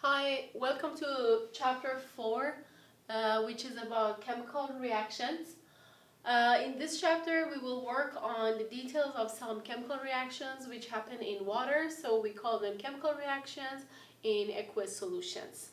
Hi, welcome to chapter 4, which is about chemical reactions. In this chapter, we will work on the details of some chemical reactions which happen in water, so we call them chemical reactions in aqueous solutions.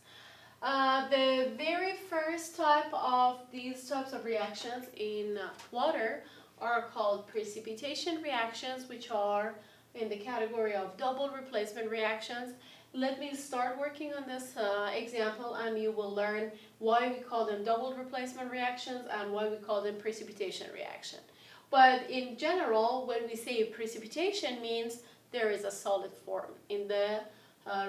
The very first type of these types of reactions in water are called precipitation reactions, which are in the category of double replacement reactions. Let me start working on this example and you will learn why we call them double replacement reactions and why we call them precipitation reaction. But in general, when we say precipitation means there is a solid form in the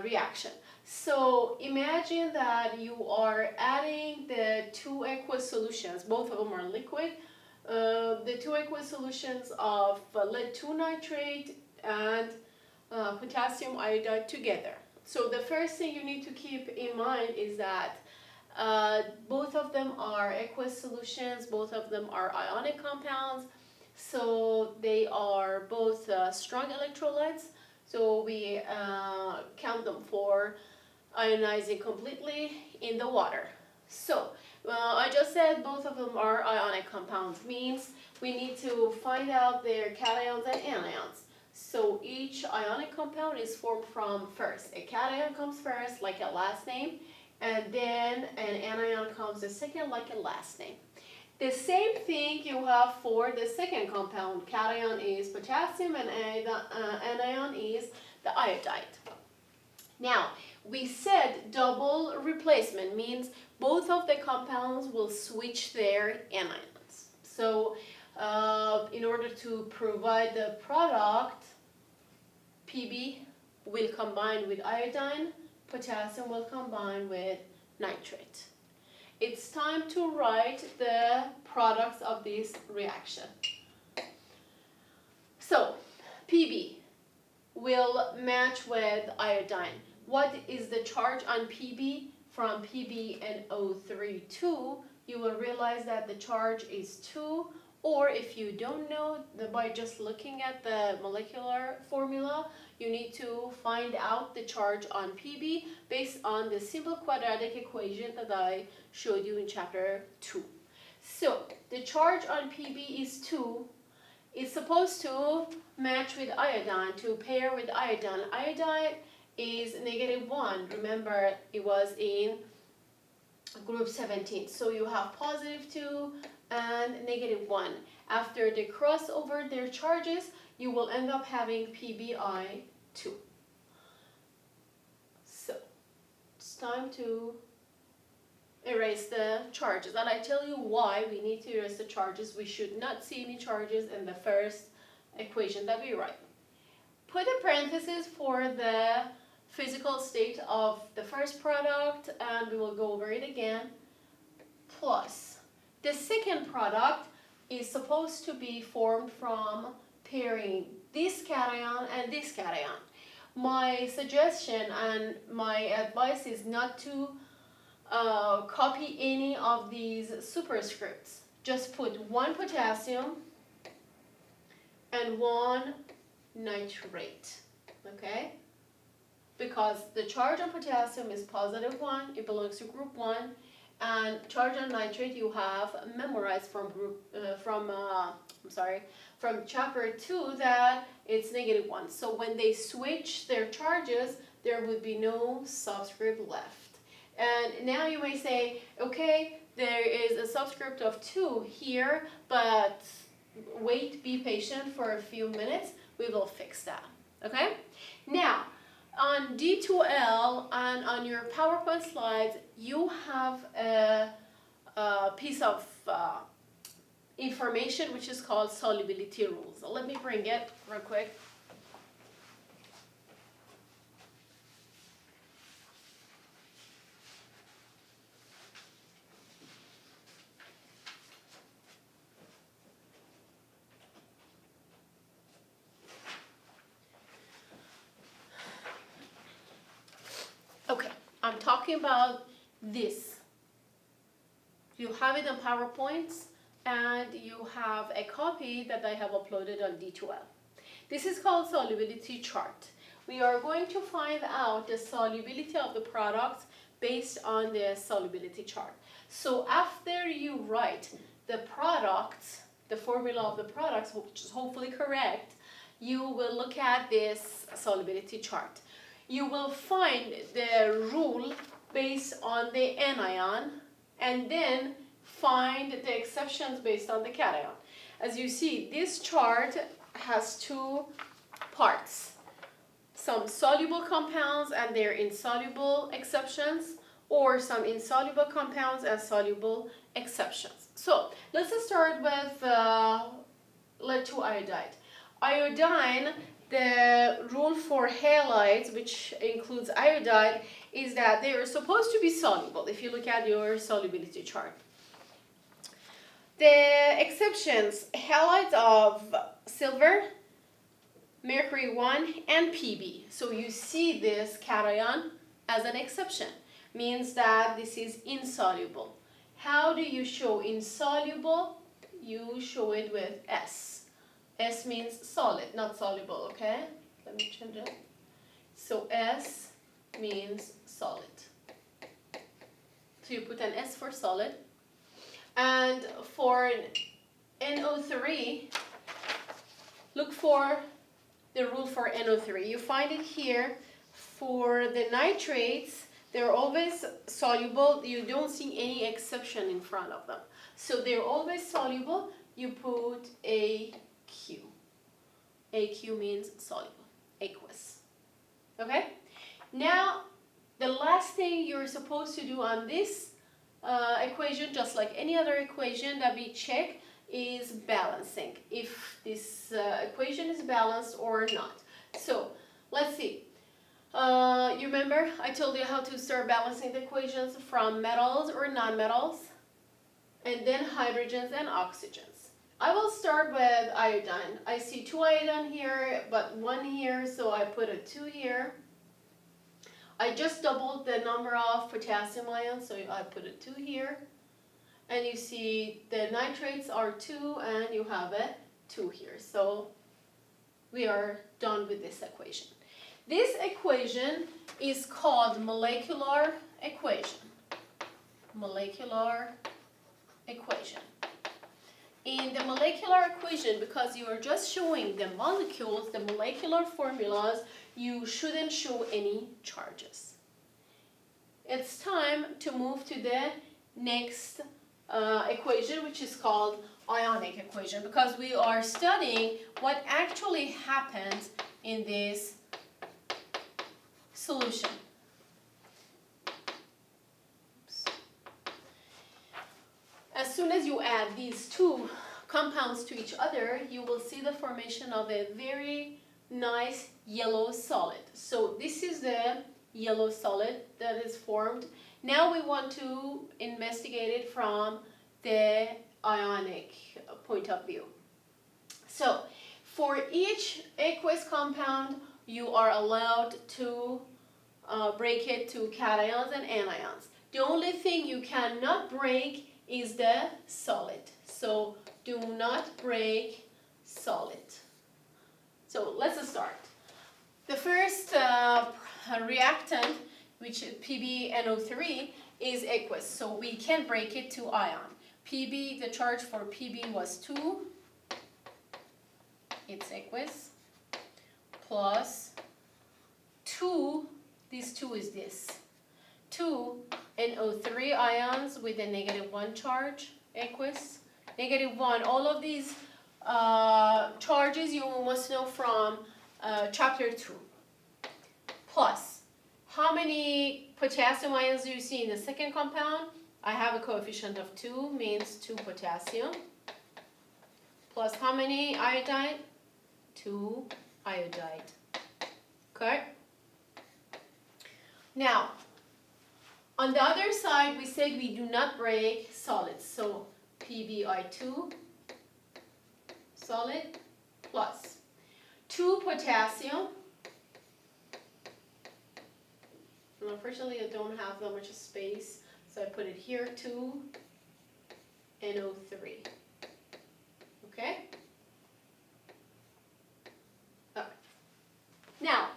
reaction. So imagine that you are adding the two aqueous solutions, both of them are liquid, the two aqueous solutions of lead 2 nitrate and potassium iodide together. So the first thing you need to keep in mind is that both of them are aqueous solutions, both of them are ionic compounds, so they are both strong electrolytes, so we count them for ionizing completely in the water. So I just said both of them are ionic compounds, means we need to find out their cations and anions. So each ionic compound is formed from first. A cation comes first, like a last name, and then an anion comes the second, like a last name. The same thing you have for the second compound. Cation is potassium and anion is the iodide. Now, we said double replacement means both of the compounds will switch their anions. So in order to provide the product, Pb will combine with iodine, potassium will combine with nitrate. It's time to write the products of this reaction. So Pb will match with iodine. What is the charge on Pb? From PbNO3 2, you will realize that the charge is 2. Or if you don't know, by just looking at the molecular formula, you need to find out the charge on Pb based on the simple quadratic equation that I showed you in chapter 2. So the charge on Pb is 2. It's supposed to match with iodine, to pair with iodine. Iodine is -1. Remember, it was in group 17. So you have +2 and -1. After they cross over their charges, you will end up having PbI2. So it's time to erase the charges. And I tell you why we need to erase the charges. We should not see any charges in the first equation that we write. Put a parenthesis for the physical state of the first product, and we will go over it again, plus the second product is supposed to be formed from pairing this cation and this cation. My suggestion and my advice is not to copy any of these superscripts. Just put one potassium and one nitrate, okay? Because the charge on potassium is +1, it belongs to group 1, and charge on nitrate you have memorized from chapter 2 that it's -1. So when they switch their charges, there would be no subscript left. And now you may say, okay, there is a subscript of 2 here, but wait, be patient for a few minutes, we will fix that, okay? Now, on D2L and on your PowerPoint slides, you have a piece of information which is called Solubility Rules. So let me bring it real quick. Okay, I'm talking about this. You have it on PowerPoints and you have a copy that I have uploaded on D2L. This is called Solubility Chart. we are going to find out the solubility of the products based on the solubility chart. So after you write the products, the formula of the products, which is hopefully correct, you will look at this solubility chart. You will find the rule based on the anion and then find the exceptions based on the cation. As you see, this chart has two parts. Some soluble compounds and their insoluble exceptions, or some insoluble compounds and soluble exceptions. So let's start with lead-2 iodide. Iodine, the rule for halides, which includes iodide, is that they are supposed to be soluble if you look at your solubility chart. The exceptions, halides of silver, mercury 1, and Pb. So you see this cation as an exception. Means that this is insoluble. How do you show insoluble? You show it with S. S means solid, not soluble, okay? Let me change it. So S means solid. So you put an S for solid. And for NO3, look for the rule for NO3. You find it here. For the nitrates, they're always soluble. You don't see any exception in front of them. So they're always soluble. You put AQ. AQ means soluble, aqueous. Okay? Now, the last thing you're supposed to do on this equation, just like any other equation that we check, is balancing. If this equation is balanced or not. So, let's see. You remember I told you how to start balancing the equations from metals or nonmetals, and then hydrogens and oxygens. I will start with iodine. I see 2 iodine here, but 1 here, so I put a 2 here. I just doubled the number of potassium ions, so I put a 2 here. And you see the nitrates are 2, and you have a 2 here. So we are done with this equation. This equation is called molecular equation. Molecular equation. In the molecular equation, because you are just showing the molecules, the molecular formulas, you shouldn't show any charges. It's time to move to the next equation, which is called Ionic equation, because we are studying what actually happens in this solution. As soon as you add these two compounds to each other, you will see the formation of a very nice yellow solid. So this is the yellow solid that is formed. Now we want to investigate it from the ionic point of view. So for each aqueous compound, you are allowed to break it to cations and anions. The only thing you cannot break is the solid. So do not break solid. So let's start. The first reactant, which is PbNO3, is aqueous. So we can break it to ion. Pb, the charge for Pb was 2. It's aqueous. Plus 2, this 2 is this. 2 NO3 ions with a -1 charge, aqueous. -1, all of these charges you must know from chapter 2. Plus, how many potassium ions do you see in the second compound? I have a coefficient of 2, means 2 potassium. Plus how many iodide? 2 iodide. Okay? Now, on the other side, we said we do not break solids. So PbI2 solid plus 2 potassium. And unfortunately, I don't have that much space, so I put it here, 2 NO3. Okay? Now,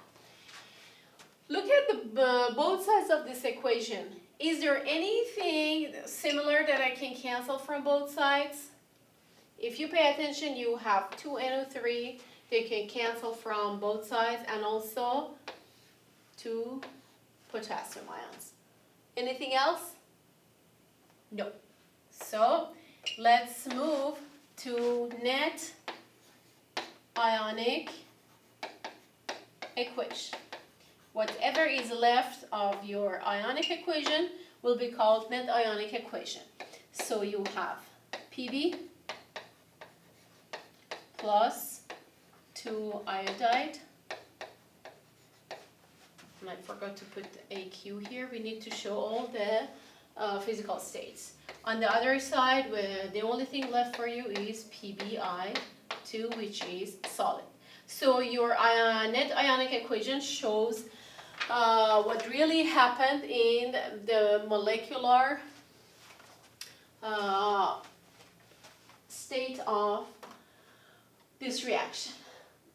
both sides of this equation, is there anything similar that I can cancel from both sides? If you pay attention, you have 2 NO3 they can cancel from both sides, and also 2 potassium ions. Anything else? No. So let's move to net ionic equation. Whatever is left of your ionic equation will be called net ionic equation. So you have Pb plus 2 iodide. And I forgot to put AQ here. We need to show all the physical states. On the other side, the only thing left for you is PbI2, which is solid. So your net ionic equation shows what really happened in the molecular state of this reaction.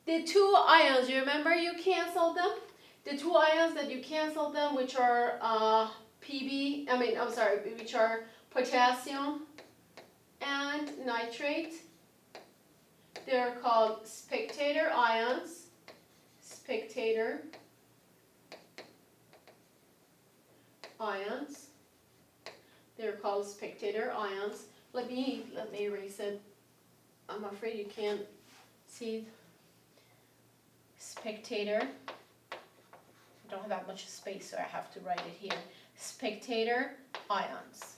The 2 ions, you remember you canceled them? The 2 ions that you canceled them, which are which are potassium and nitrate, they're called spectator ions. Spectator ions. They're called spectator ions. Let me erase it. I'm afraid you can't see spectator. I don't have that much space, so I have to write it here. Spectator ions.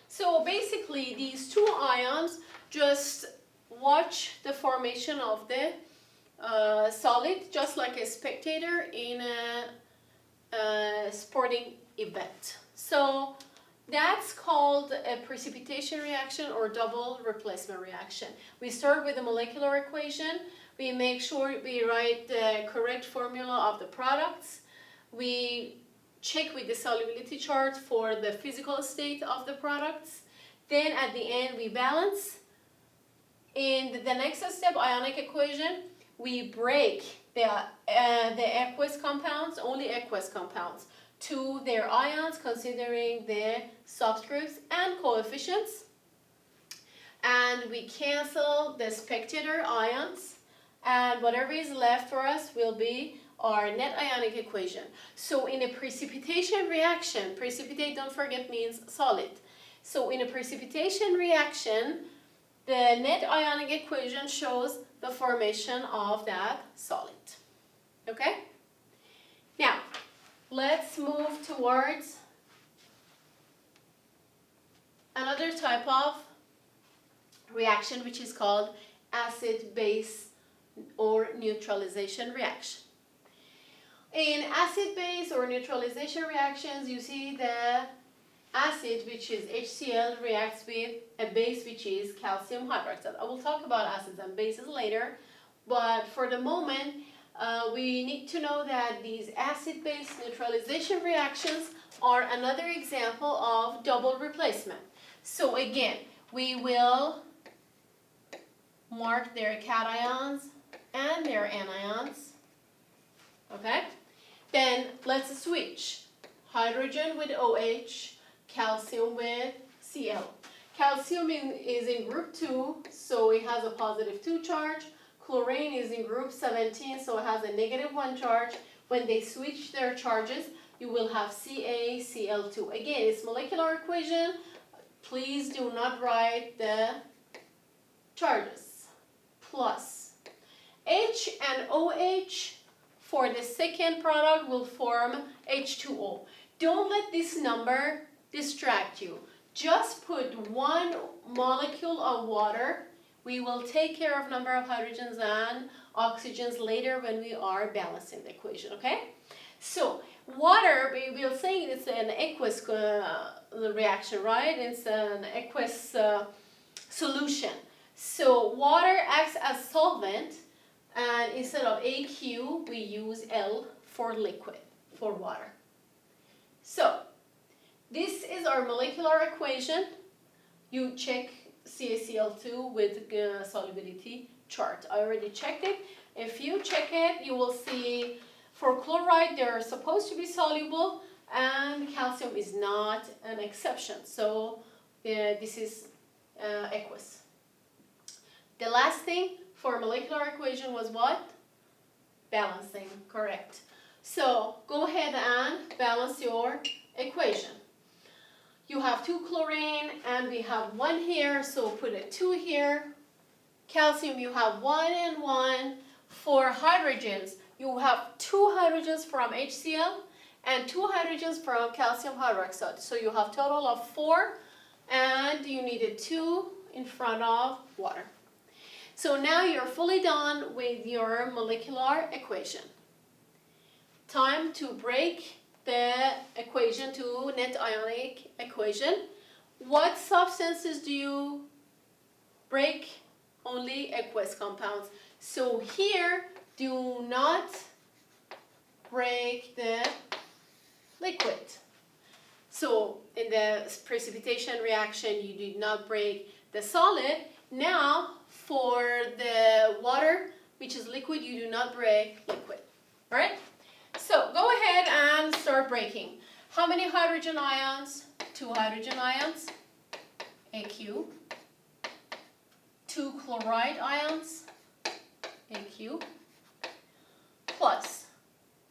So basically, these 2 ions just watch the formation of the solid, just like a spectator in a sporting event. So that's called a precipitation reaction or double replacement reaction. We start with the molecular equation. We make sure we write the correct formula of the products. We check with the solubility chart for the physical state of the products. Then at the end we balance. In the next step, ionic equation, we break the aqueous compounds, only aqueous compounds, to their ions, considering the subscripts and coefficients. And we cancel the spectator ions, and whatever is left for us will be our net ionic equation. So in a precipitation reaction, precipitate, don't forget, means solid. So in a precipitation reaction, the net ionic equation shows the formation of that solid. Okay? Now, let's move towards another type of reaction, which is called acid-base or neutralization reaction. In acid-base or neutralization reactions, you see the acid, which is HCl, reacts with a base, which is calcium hydroxide. I will talk about acids and bases later, but for the moment, we need to know that these acid-base neutralization reactions are another example of double replacement. So again, we will mark their cations and their anions. Okay? Then let's switch. Hydrogen with OH, calcium with Cl. Calcium is in group 2, so it has a positive 2 charge. Chlorine is in group 17, so it has a negative 1 charge. When they switch their charges, you will have CaCl2. Again, it's molecular equation. Please do not write the charges. Plus H and OH for the second product will form H2O. Don't let this number distract you. Just put 1 molecule of water. We will take care of number of hydrogens and oxygens later when we are balancing the equation, okay? So water, we are saying it's an aqueous reaction, right? It's an aqueous solution. So water acts as solvent, and instead of AQ, we use L for liquid, for water. So this is our molecular equation. You check CaCl2 with solubility chart. I already checked it. If you check it, you will see For chloride, they're supposed to be soluble, and calcium is not an exception. So this is aqueous. The last thing for molecular equation was what? Balancing, correct. So go ahead and balance your equation. You have 2 chlorine and we have 1 here, so put a 2 here. Calcium, you have 1 and 1. For hydrogens, you have 2 hydrogens from HCl and 2 hydrogens from calcium hydroxide. So you have total of 4, and you needed 2 in front of water. So now you're fully done with your molecular equation. Time to break the equation to net ionic equation. What substances do you break? Only aqueous compounds. So here, do not break the liquid. So in the precipitation reaction, you did not break the solid. Now for the water, which is liquid, you do not break liquid. All right? So go ahead and start breaking. How many hydrogen ions? 2 hydrogen ions, AQ. 2 chloride ions, AQ. Plus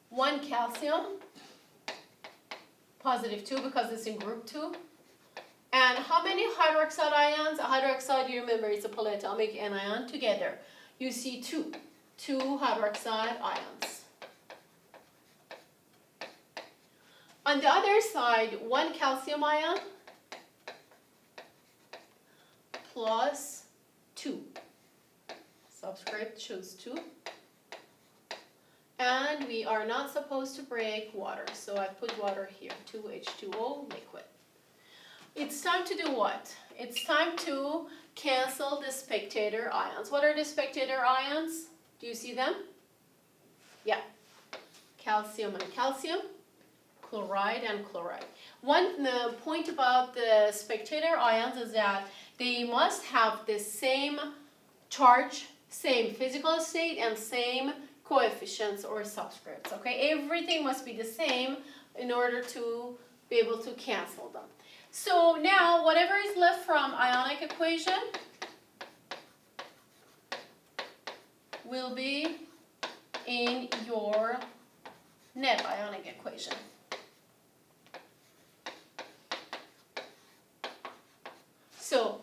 1 calcium, positive 2 because it's in group 2. And how many hydroxide ions? A hydroxide, you remember, it's a polyatomic anion together. You see 2 hydroxide ions. On the other side, 1 calcium ion plus 2. Subscript shows 2. And we are not supposed to break water, so I put water here, 2H2O liquid. It's time to do what? It's time to cancel the spectator ions. What are the spectator ions? Do you see them? Yeah. Calcium and calcium, chloride and chloride. One point about the spectator ions is that they must have the same charge, same physical state, and same coefficients or subscripts. Okay, everything must be the same in order to be able to cancel them. So now, whatever is left from ionic equation will be in your net ionic equation. So,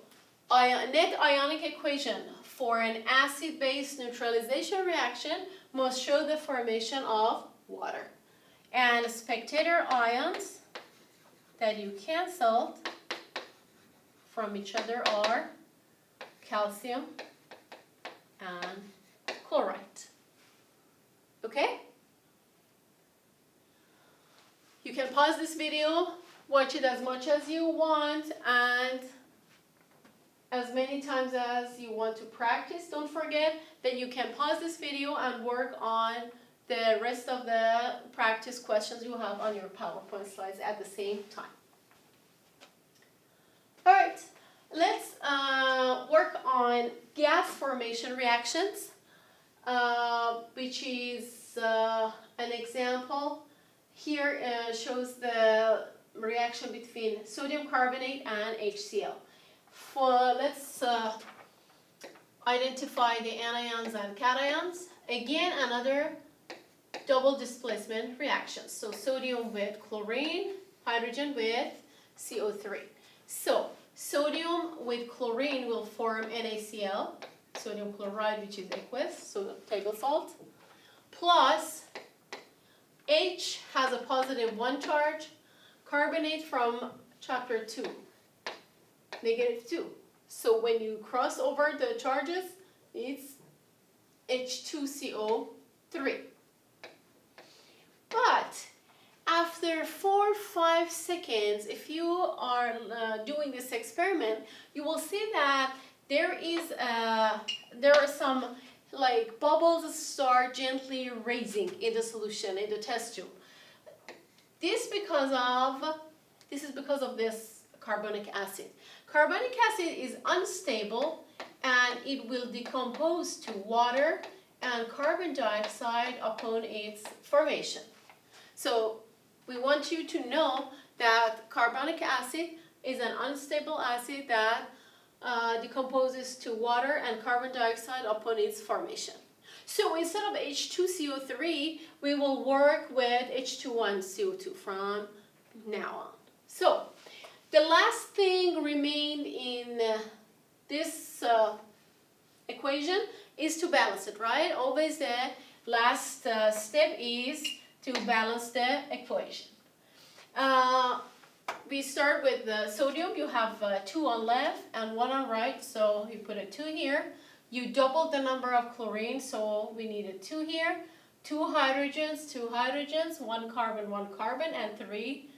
net ionic equation for an acid-base neutralization reaction must show the formation of water. And spectator ions that you canceled from each other are calcium and chloride. Okay? You can pause this video, watch it as much as you want, and as many times as you want to practice. Don't forget that you can pause this video and work on the rest of the practice questions you have on your PowerPoint slides at the same time. All right, let's work on gas formation reactions, which is an example. Here shows the reaction between sodium carbonate and HCl. Let's identify the anions and cations. Again, another double displacement reaction. So sodium with chlorine, hydrogen with CO3. So sodium with chlorine will form NaCl, sodium chloride, which is aqueous, so table salt, plus H has a positive 1 charge, carbonate from chapter 2, negative 2. So when you cross over the charges, it's H2CO3. But after 4-5 seconds, if you are doing this experiment, you will see that there are some like bubbles start gently raising in the solution, in the test tube. This is because of this carbonic acid. Carbonic acid is unstable and it will decompose to water and carbon dioxide upon its formation. So we want you to know that carbonic acid is an unstable acid that decomposes to water and carbon dioxide upon its formation. So instead of H2CO3, we will work with H2,CO2 from now on. So the last thing remained in this equation is to balance it, right? Always the last step is to balance the equation. We start with the sodium. You have 2 on left and 1 on right, so you put a 2 here. You doubled the number of chlorine, so we need a 2 here. 2 hydrogens, 1 carbon, and 3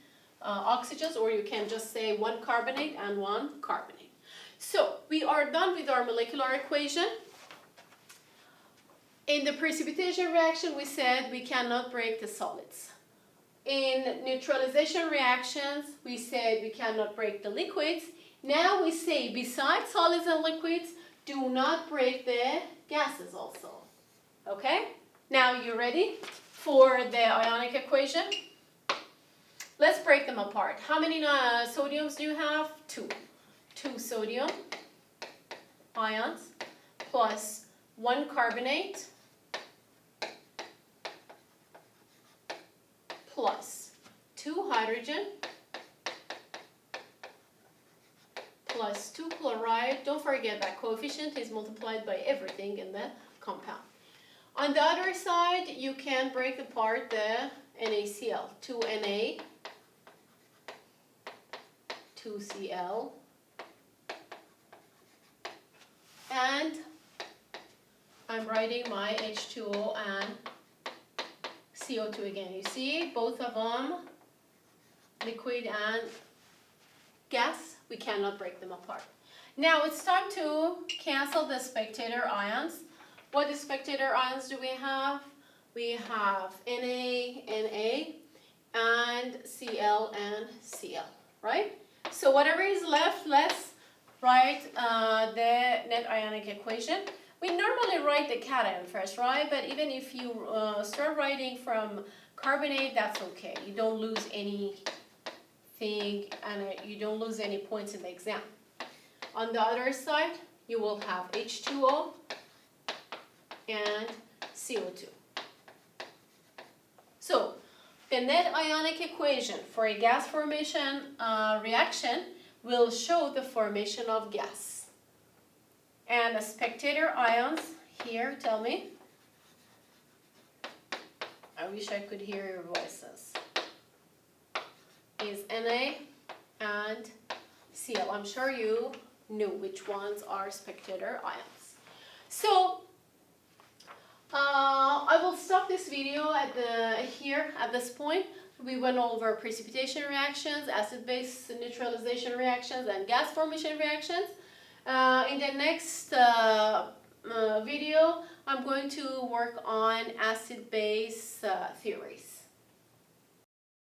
oxygens, or you can just say 1 carbonate and 1 carbonate. So we are done with our molecular equation. In the precipitation reaction, we said we cannot break the solids. In neutralization reactions, we said we cannot break the liquids. Now we say besides solids and liquids, do not break the gases also. Okay? Now you ready for the ionic equation? Let's break them apart. How many sodiums do you have? 2. 2 sodium ions plus 1 carbonate plus 2 hydrogen plus 2 chloride. Don't forget that coefficient is multiplied by everything in the compound. On the other side, you can break apart the NaCl. 2 Na, 2 Cl, and I'm writing my H2O and CO2 again. You see, both of them, liquid and gas, we cannot break them apart. Now it's time to cancel the spectator ions. What spectator ions do we have? We have Na, Na, and Cl and Cl, right? So whatever is left, let's write the net ionic equation. We normally write the cation first, right? But even if you start writing from carbonate, that's okay. You don't lose anything and you don't lose any points in the exam. On the other side, you will have H2O and CO2. So the net ionic equation for a gas formation reaction will show the formation of gas. And the spectator ions here, tell me. I wish I could hear your voices. Is Na and Cl. I'm sure you knew which ones are spectator ions. So I will stop this video here at this point. We went over precipitation reactions, acid-base neutralization reactions, and gas formation reactions. In the next video, I'm going to work on acid-base theories.